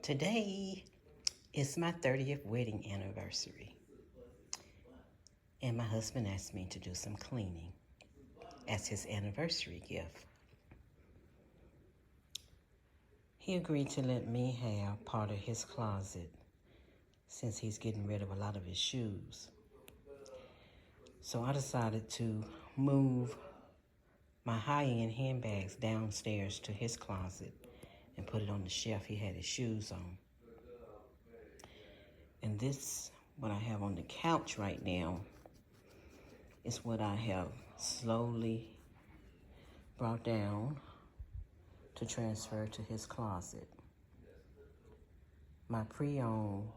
Today is my 30th wedding anniversary, and my husband asked me to do some cleaning as his anniversary gift. He agreed to let me have part of his closet since he's getting rid of a lot of his shoes. So I decided to move my high-end handbags downstairs to his closet and put it on the shelf he had his shoes on. And this, what I have on the couch right now, is what I have slowly brought down to transfer to his closet. My pre-owned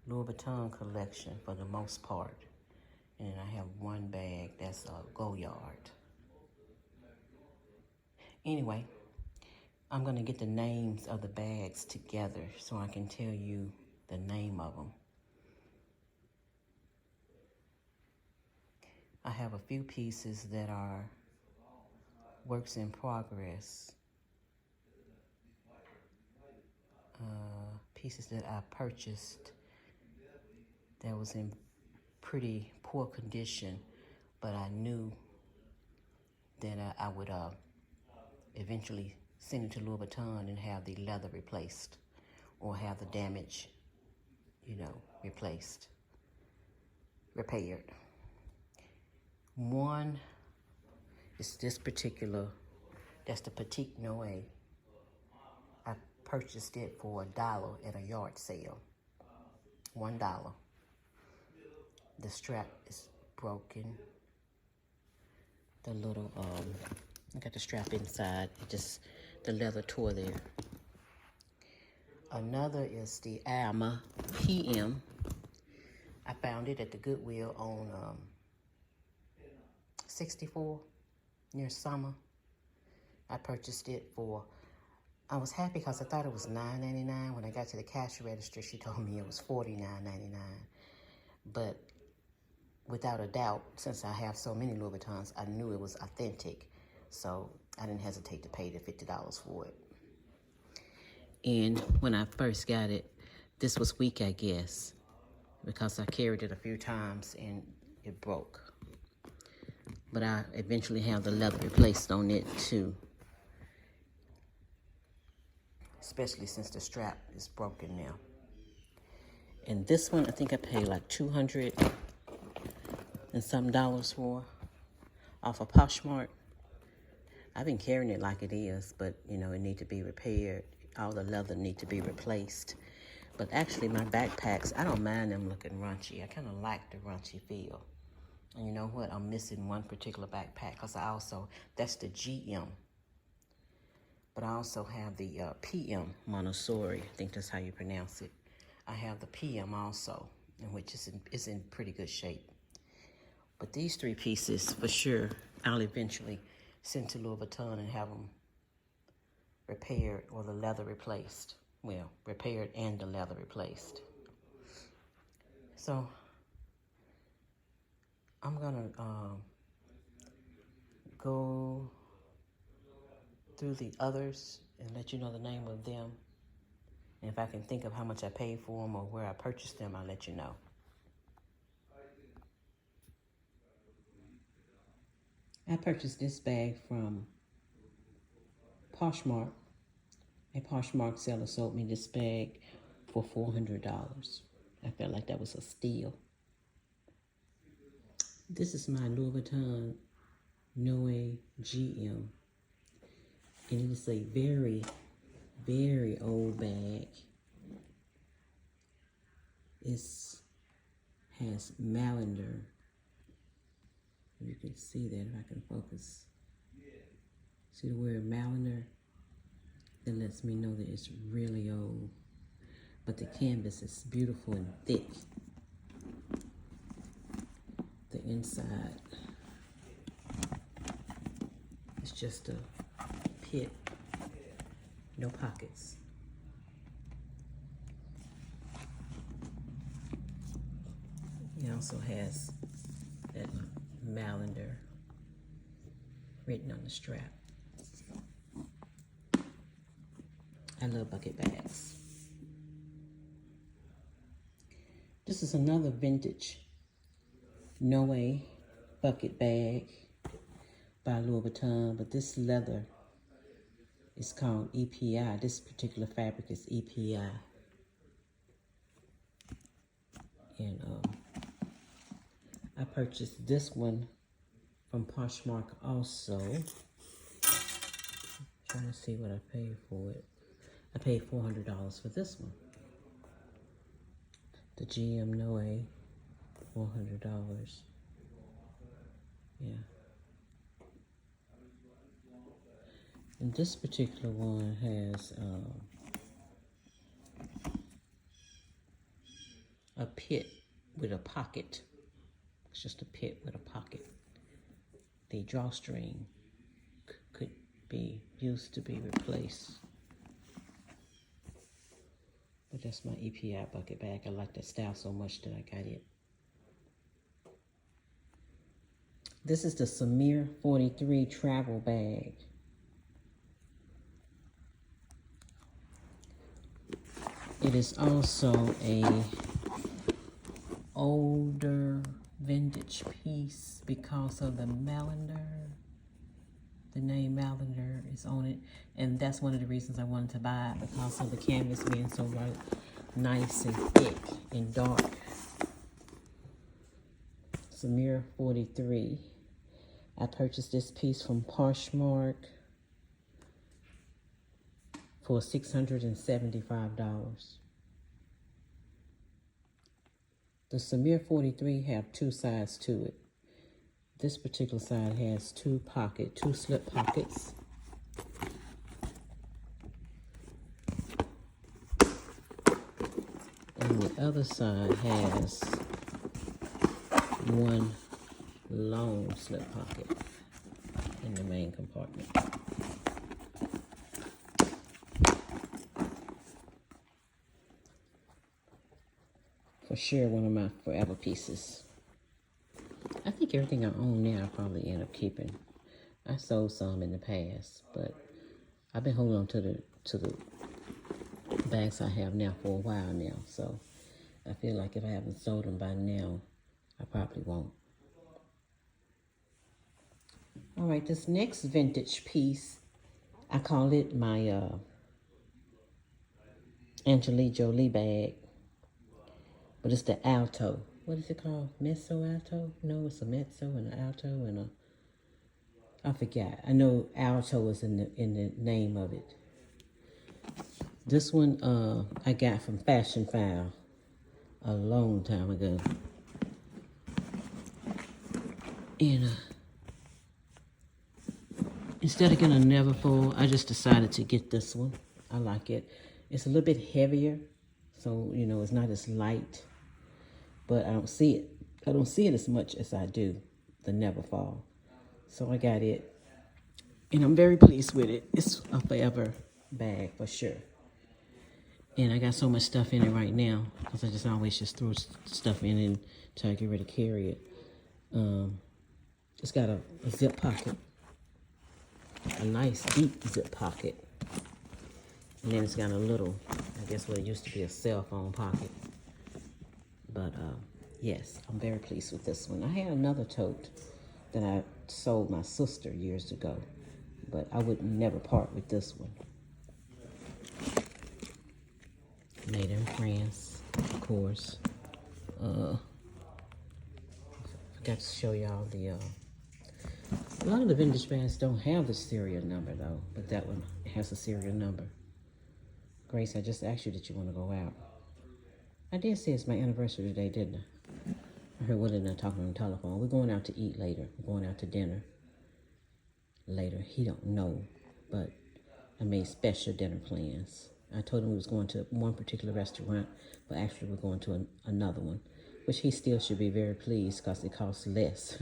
Louis Vuitton collection for the most part. And then I have one bag that's a Goyard. Anyway, I'm gonna get the names of the bags together so I can tell you the name of them. I have a few pieces that are works in progress. Pieces that I purchased that was in pretty poor condition, but I knew that I would eventually send it to Louis Vuitton and have the leather replaced or have the damage, repaired. One is this particular, that's the Petite Noe. I purchased it for $1 at a yard sale, $1. The strap is broken. The little, I got the strap inside. The leather tore there. Another is the Alma PM. I found it at the Goodwill on 64 near Saumur. I purchased it for, I was happy because I thought it was $9.99. When I got to the cash register, she told me it was $49.99. But without a doubt, since I have so many Louis Vuittons, I knew it was authentic. So I didn't hesitate to pay the $50 for it. And when I first got it, this was weak, I guess, because I carried it a few times and it broke. But I eventually have the leather replaced on it too, especially since the strap is broken now. And this one, I think I paid like $200 and some dollars for, off of Poshmark. I've been carrying it like it is, but it need to be repaired. All the leather need to be replaced. But actually my backpacks, I don't mind them looking raunchy. I kind of like the raunchy feel. And you know what? I'm missing one particular backpack because that's the GM. But I also have the PM, Montsouris. I think that's how you pronounce it. I have the PM also, which is in pretty good shape. But these three pieces, for sure, I'll eventually send to Louis Vuitton and have them repaired or the leather replaced. Well, repaired and the leather replaced. So I'm gonna go through the others and let you know the name of them. And if I can think of how much I paid for them or where I purchased them, I'll let you know. I purchased this bag from Poshmark. A Poshmark seller sold me this bag for $400. I felt like that was a steal. This is my Louis Vuitton Noe GM. And it is a very, very old bag. It has Malander. You can see that if I can focus. See the word Malander? That lets me know that it's really old. But the canvas is beautiful and thick. The inside is just a pit, no pockets. It also has that Malander written on the strap. I love bucket bags. This is another vintage Noe bucket bag by Louis Vuitton, but this leather is called EPI. This particular fabric is EPI. And I purchased this one from Poshmark also. I'm trying to see what I paid for it. I paid $400 for this one. The GM Noe, $400. Yeah. And this particular one has a pit with a pocket. It's just a pit with a pocket. The drawstring could be used to be replaced. But that's my EPI bucket bag. I like that style so much that I got it. This is the Saumur 43 travel bag. It is also a older vintage piece because of the Malander. The name Malander is on it, and that's one of the reasons I wanted to buy it, because of the canvas being so nice and thick and dark. Saumur 43. I purchased this piece from Poshmark for $675. The Saumur 43 have two sides to it. This particular side has two slip pockets. And the other side has one long slip pocket in the main compartment. For sure, one of my forever pieces. I think everything I own now I'll probably end up keeping. I sold some in the past, but I've been holding on to the bags I have now for a while now. So I feel like if I haven't sold them by now, I probably won't. All right, this next vintage piece, I call it my Angelina Jolie bag, but it's the Alto. What is it called? Mezzo Alto? No, it's a mezzo and an alto and a... I forgot. I know Alto is in the name of it. This one I got from Fashion File a long time ago. And instead of getting a Neverfull, I just decided to get this one. I like it. It's a little bit heavier, so you know it's not as light. But I don't see it. I don't see it as much as I do the Neverfull. So I got it, and I'm very pleased with it. It's a forever bag for sure. And I got so much stuff in it right now because I just always just throw stuff in it until I get ready to carry it. It's got a zip pocket, a nice deep zip pocket, and then it's got a little, I guess what it used to be a cell phone pocket. But yes, I'm very pleased with this one. I had another tote that I sold my sister years ago, but I would never part with this one. Made in France, of course. Forgot to show y'all the, a lot of the vintage bags don't have the serial number though, but that one has a serial number. Grace, I just asked you that you want to go out. I did say it's my anniversary today, didn't I? I heard Willie and I talking on the telephone. We're going out to eat later. We're going out to dinner later. He don't know, but I made special dinner plans. I told him we was going to one particular restaurant, but actually we're going to another one, which he still should be very pleased because it costs less.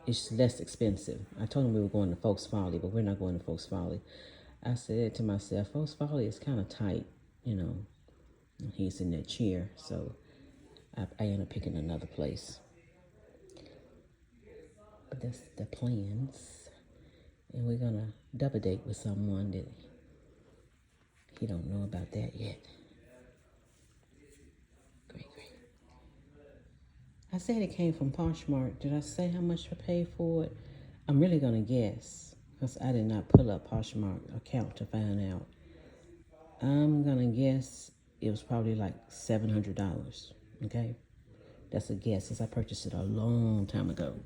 It's less expensive. I told him we were going to Folks Folly, but we're not going to Folks Folly. I said to myself, Folks Folly is kind of tight, you know. He's in that chair, so I end up picking another place. But that's the plans. And we're gonna double date with someone that he don't know about that yet. Great. I said it came from Poshmark. Did I say how much I paid for it? I'm really gonna guess because I did not pull up Poshmark account to find out. I'm gonna guess it was probably like $700. Okay, that's a guess since I purchased it a long time ago.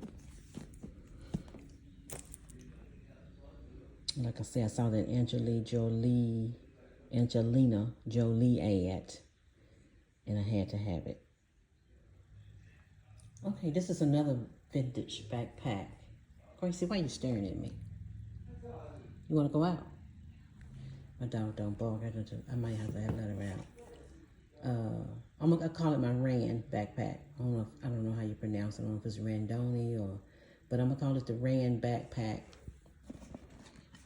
Like I said, I saw that Angelina Jolie ad, and I had to have it. Okay, this is another vintage backpack. Gracie, why are you staring at me? You want to go out? My dog don't bark. I might have to let her out. I'm gonna call it my Rand backpack. I don't know how you pronounce it. I don't know if it's Randonnee but I'm gonna call it the Rand backpack.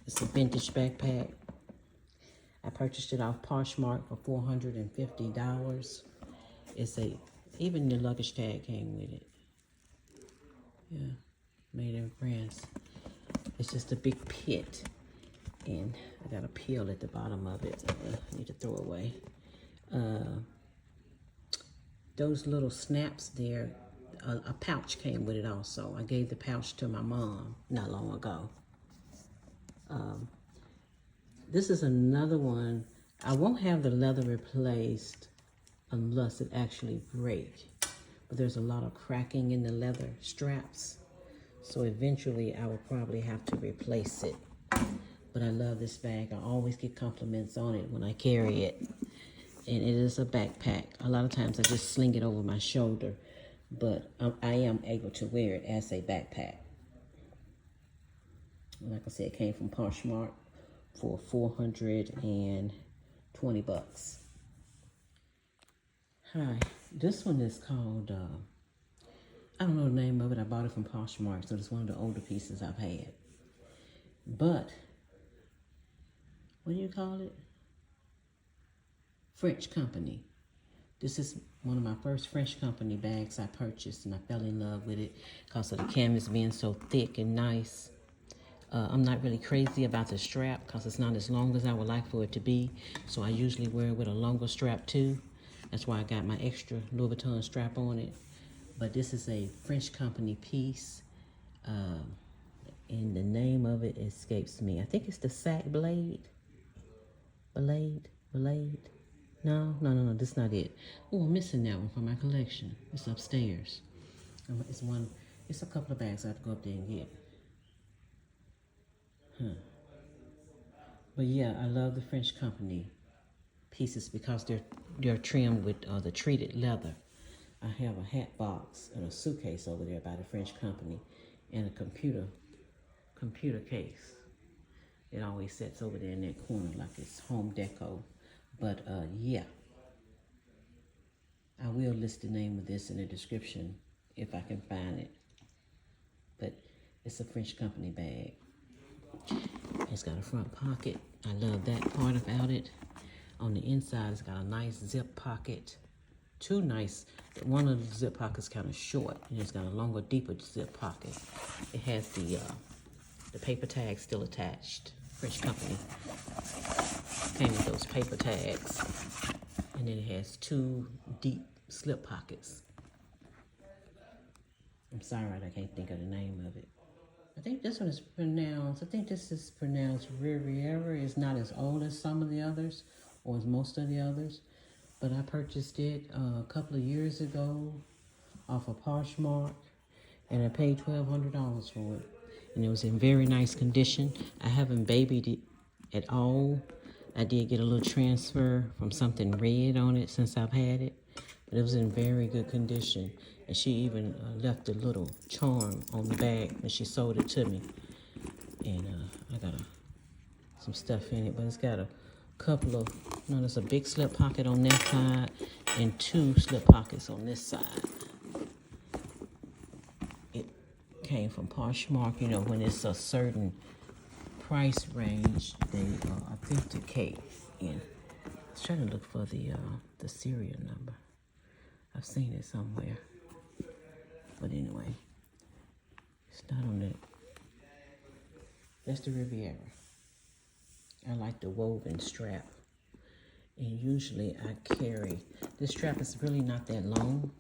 It's a vintage backpack. I purchased it off Poshmark for $450. Even the luggage tag came with it. Yeah, made in France. It's just a big pit. And I got a peel at the bottom of it. I need to throw away. Those little snaps there, a pouch came with it also. I gave the pouch to my mom not long ago. This is another one. I won't have the leather replaced unless it actually breaks. But there's a lot of cracking in the leather straps. So eventually I will probably have to replace it. But I love this bag. I always get compliments on it when I carry it. And it is a backpack. A lot of times I just sling it over my shoulder. But I am able to wear it as a backpack. Like I said, it came from Poshmark for $420. Hi, this one is called, I don't know the name of it. I bought it from Poshmark, so it's one of the older pieces I've had. But, what do you call it? French company. This is one of my first French company bags I purchased, and I fell in love with it because of the canvas being so thick and nice. I'm not really crazy about the strap because it's not as long as I would like for it to be. So I usually wear it with a longer strap too. That's why I got my extra Louis Vuitton strap on it. But this is a French company piece. And the name of it escapes me. I think it's the Sac Blade. Balade? No, this is not it. Oh, I'm missing that one from my collection. It's upstairs. It's a couple of bags I have to go up there and get. But yeah, I love the French company pieces because they're trimmed with the treated leather. I have a hat box and a suitcase over there by the French company and a computer case. It always sits over there in that corner like it's home deco. But yeah, I will list the name of this in the description if I can find it. But it's a French company bag. It's got a front pocket. I love that part about it. On the inside, it's got a nice zip pocket. Two nice, one of the zip pockets kind of short, and it's got a longer, deeper zip pocket. It has the paper tag still attached. French company came with those paper tags. And then it has two deep slip pockets. I'm sorry, I can't think of the name of it. I think this one is pronounced, Riviera. It's not as old as some of the others, or as most of the others. But I purchased it a couple of years ago off of Poshmark, and I paid $1,200 for it. And it was in very nice condition. I haven't babied it at all. I did get a little transfer from something red on it since I've had it. But it was in very good condition. And she even left a little charm on the bag when she sold it to me. And I got some stuff in it, but it's got a couple of, there's a big slip pocket on that side and two slip pockets on this side. It came from Poshmark. You know, when it's a certain price range, they authenticate. And I was trying to look for the serial number. I've seen it somewhere. But anyway, it's not on that. That's the Riviera. I like the woven strap. And usually I carry, this strap is really not that long.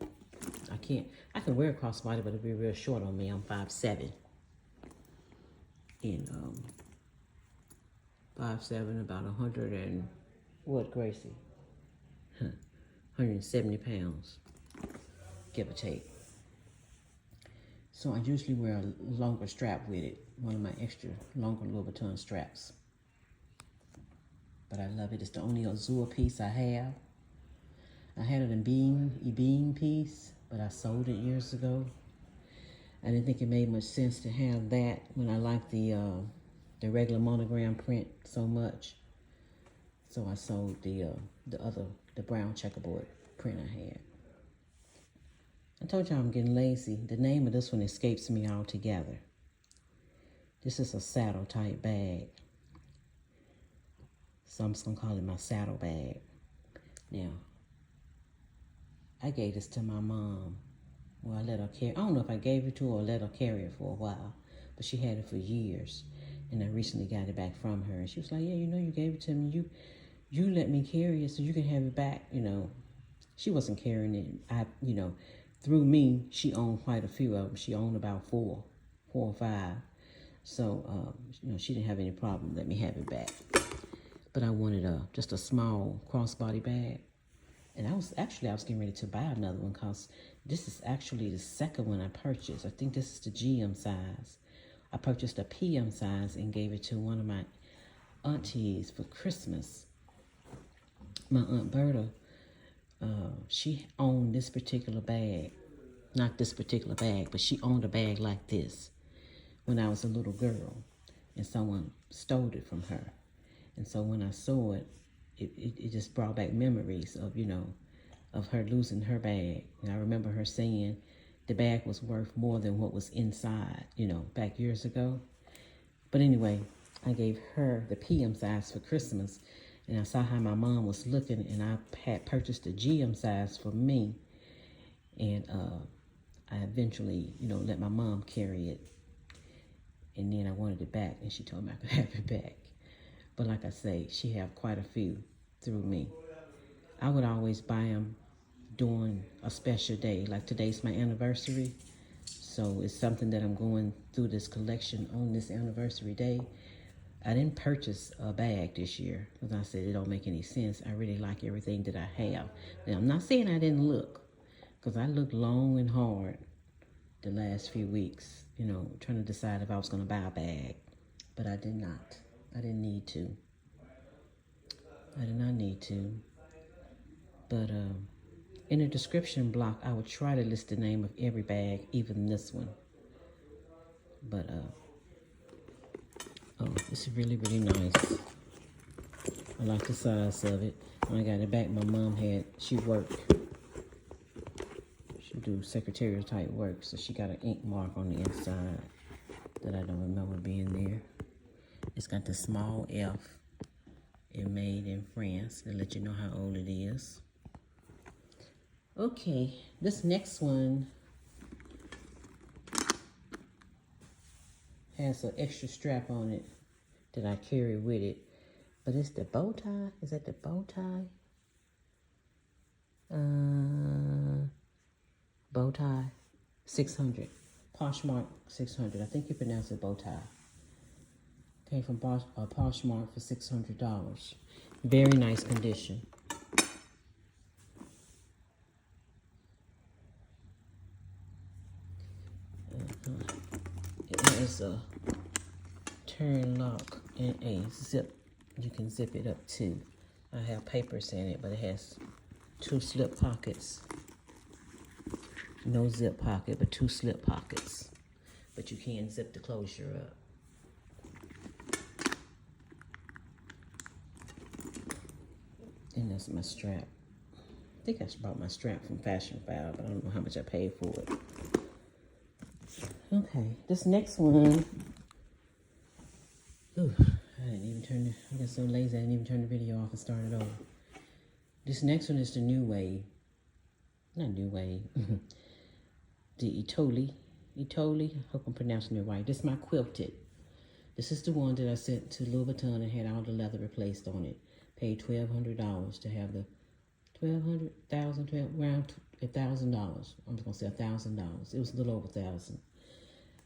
I can wear a crossbody, but it'll be real short on me. I'm 5'7". And 5'7", about 100 and, what, Gracie? 170 pounds, give or take. So I usually wear a longer strap with it, one of my extra longer Vuitton straps. But I love it. It's the only Azur piece I have. I had an beam piece, but I sold it years ago. I didn't think it made much sense to have that when I liked the regular monogram print so much. So I sold the brown checkerboard print I had. I told y'all I'm getting lazy. The name of this one escapes me altogether. This is a saddle type bag. So I'm just gonna call it my saddle bag. Now, I gave this to my mom. Well, I let her carry, I don't know if I gave it to her or let her carry it for a while, but she had it for years. And I recently got it back from her. And she was like, yeah, you know, you gave it to me. You let me carry it so you can have it back, you know. She wasn't carrying it. Through me, she owned quite a few of them. She owned about four or five. So, she didn't have any problem letting me have it back. But I wanted just a small crossbody bag. And I was getting ready to buy another one because this is actually the second one I purchased. I think this is the GM size. I purchased a PM size and gave it to one of my aunties for Christmas. My Aunt Berta, she owned this particular bag. Not this particular bag, but she owned a bag like this when I was a little girl. And someone stole it from her. And so when I saw it, it just brought back memories of, of her losing her bag. And I remember her saying the bag was worth more than what was inside, back years ago. But anyway, I gave her the PM size for Christmas. And I saw how my mom was looking, and I had purchased the GM size for me. And I eventually, let my mom carry it. And then I wanted it back, and she told me I could have it back. But like I say, she have quite a few through me. I would always buy them during a special day. Like today's my anniversary. So it's something that I'm going through this collection on this anniversary day. I didn't purchase a bag this year because I said it don't make any sense. I really like everything that I have. Now, I'm not saying I didn't look, because I looked long and hard the last few weeks, trying to decide if I was going to buy a bag. But I did not. I didn't need to. I did not need to. But in the description block, I would try to list the name of every bag, even this one. But, it's really, really nice. I like the size of it. When I got it back, my mom she worked. She do secretarial type work, so she got an ink mark on the inside that I don't remember being there. It's got the small F. It made in France to let you know how old it is. Okay, this next one has an extra strap on it that I carry with it. But it's the bow tie. Is that the bow tie? Bow tie 600. Poshmark 600. I think you pronounce it bow tie. Came from Poshmark for $600. Very nice condition. It has a turn lock and a zip. You can zip it up too. I have papers in it, but it has 2 slip pockets. No zip pocket, but 2 slip pockets. But you can zip the closure up. And that's my strap. I think I bought my strap from Fashion File, but I don't know how much I paid for it. Okay, this next one. Ooh, I got so lazy I didn't even turn the video off and start it over. This next one is the New Wave. Not New Wave. The Etoile. I hope I'm pronouncing it right. This is my quilted This is the one that I sent to Louis Vuitton and had all the leather replaced on it. Paid $1,200 to have the around $1,000. I'm just gonna say $1,000. It was a little over 1,000.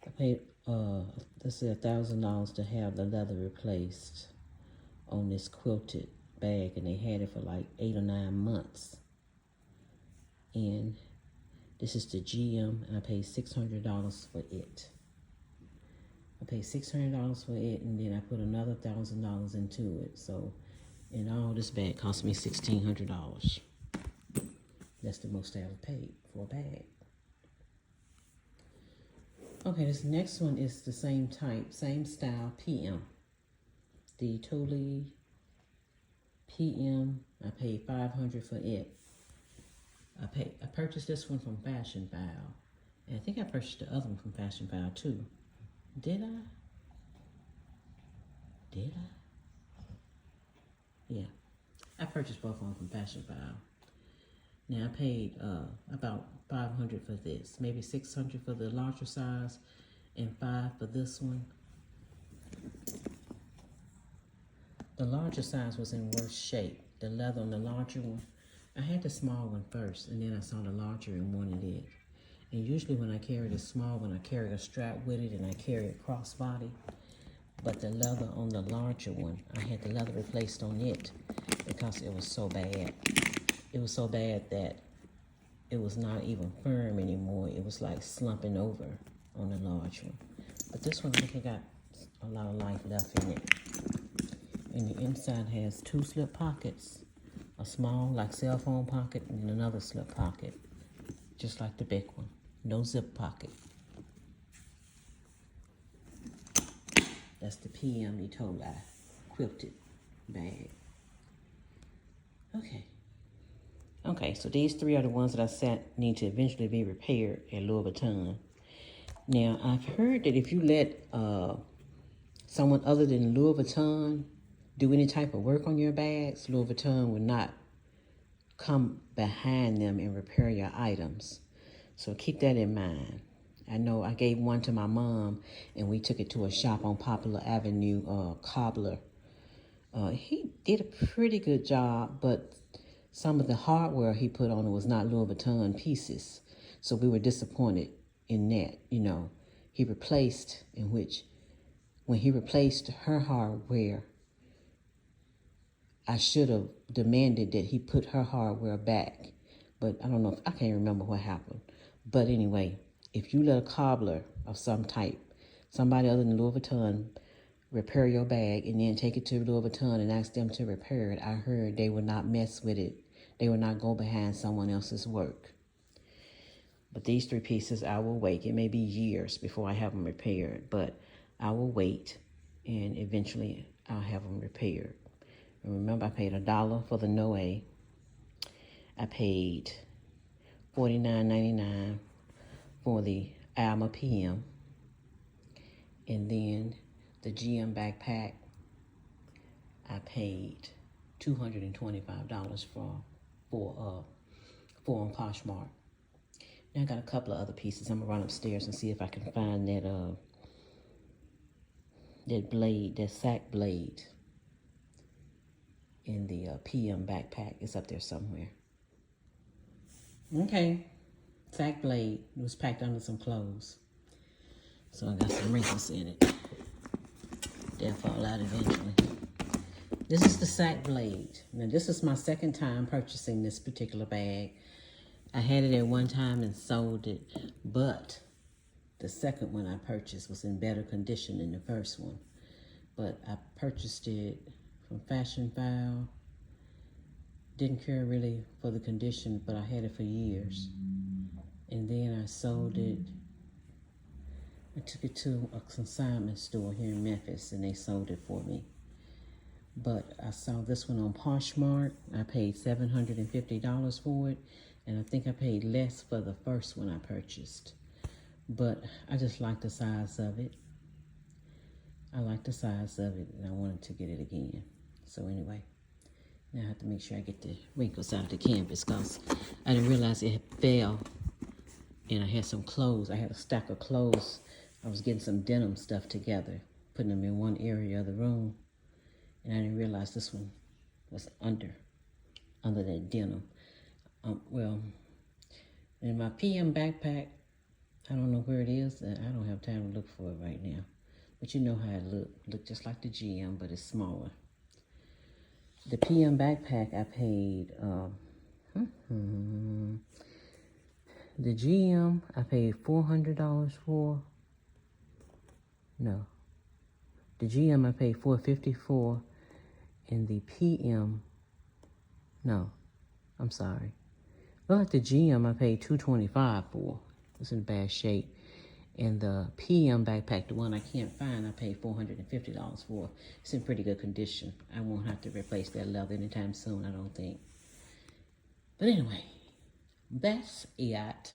I paid let's say $1,000 to have the leather replaced on this quilted bag, and they had it for like 8 or 9 months. And this is the GM, and I paid $600 for it. I paid $600 for it, and then I put another $1,000 into it. So, in all, this bag cost me $1,600. That's the most I ever paid for a bag. Okay, this next one is the same type, same style, PM. The Tote PM, I paid $500 for it. I purchased this one from Fashion File. And I think I purchased the other one from Fashion File too. Did I? Yeah. I purchased both of them from Fashion File. Now I paid about $500 for this. Maybe $600 for the larger size and $500 for this one. The larger size was in worse shape. The leather on the larger one. I had the small one first, and then I saw the larger and wanted it. And usually when I carry the small one, I carry a strap with it, and I carry it crossbody. But the leather on the larger one, I had the leather replaced on it because it was so bad. It was so bad that it was not even firm anymore. It was like slumping over on the large one. But this one, I think it got a lot of life left in it. And the inside has 2 slip pockets. A small, like cell phone pocket, and another slip pocket. Just like the big one. No zip pocket. That's the PM Etoile quilted bag. Okay, so these 3 are the ones that I said need to eventually be repaired at Louis Vuitton. Now, I've heard that if you let someone other than Louis Vuitton do any type of work on your bags, Louis Vuitton will not come behind them and repair your items. So keep that in mind. I know I gave one to my mom, and we took it to a shop on Poplar Avenue, Cobbler. He did a pretty good job, but some of the hardware he put on it was not Louis Vuitton pieces. So we were disappointed in that, you know. He replaced, when he replaced her hardware, I should have demanded that he put her hardware back. But I don't know, I can't remember what happened. But anyway, if you let a cobbler of some type, somebody other than Louis Vuitton, repair your bag and then take it to Louis Vuitton and ask them to repair it, I heard they would not mess with it. They would not go behind someone else's work. But these 3 pieces, I will wait. It may be years before I have them repaired, but I will wait, and eventually I'll have them repaired. And remember, I paid $1 for the Noe. I paid $49.99 for the Alma PM. And then the GM backpack, I paid $225 for on Poshmark. Now I got a couple of other pieces. I'm gonna run upstairs and see if I can find that blade, that sack blade in the PM backpack. It's up there somewhere. Okay, sack blade. It was packed under some clothes. So I got some wrinkles in it. They'll fall out eventually. This is the sack blade. Now this is my second time purchasing this particular bag. I had it at one time and sold it, but the second one I purchased was in better condition than the first one. But I purchased it from Fashion File. Didn't care really for the condition, but I had it for years. And then I sold it. I took it to a consignment store here in Memphis, and they sold it for me. But I saw this one on Poshmark. I paid $750 for it, and I think I paid less for the first one I purchased. But I just like the size of it. I like the size of it, and I wanted to get it again. So anyway, now I have to make sure I get the wrinkles out of the canvas because I didn't realize it fell. And I had some clothes. I had a stack of clothes. I was getting some denim stuff together. putting them in one area of the room. And I didn't realize this one was under that denim. Well, in my PM backpack, I don't know where it is. I don't have time to look for it right now. But you know how it looked just like the GM, but it's smaller. The PM backpack I paid, the GM I paid $400 for. No. The GM I paid $450 for, and the PM, no, I'm sorry. Look like the GM I paid $225 for. It's in bad shape. And the PM backpack, the one I can't find, I paid $450 for. It's in pretty good condition. I won't have to replace that leather anytime soon, I don't think. But anyway, that's it.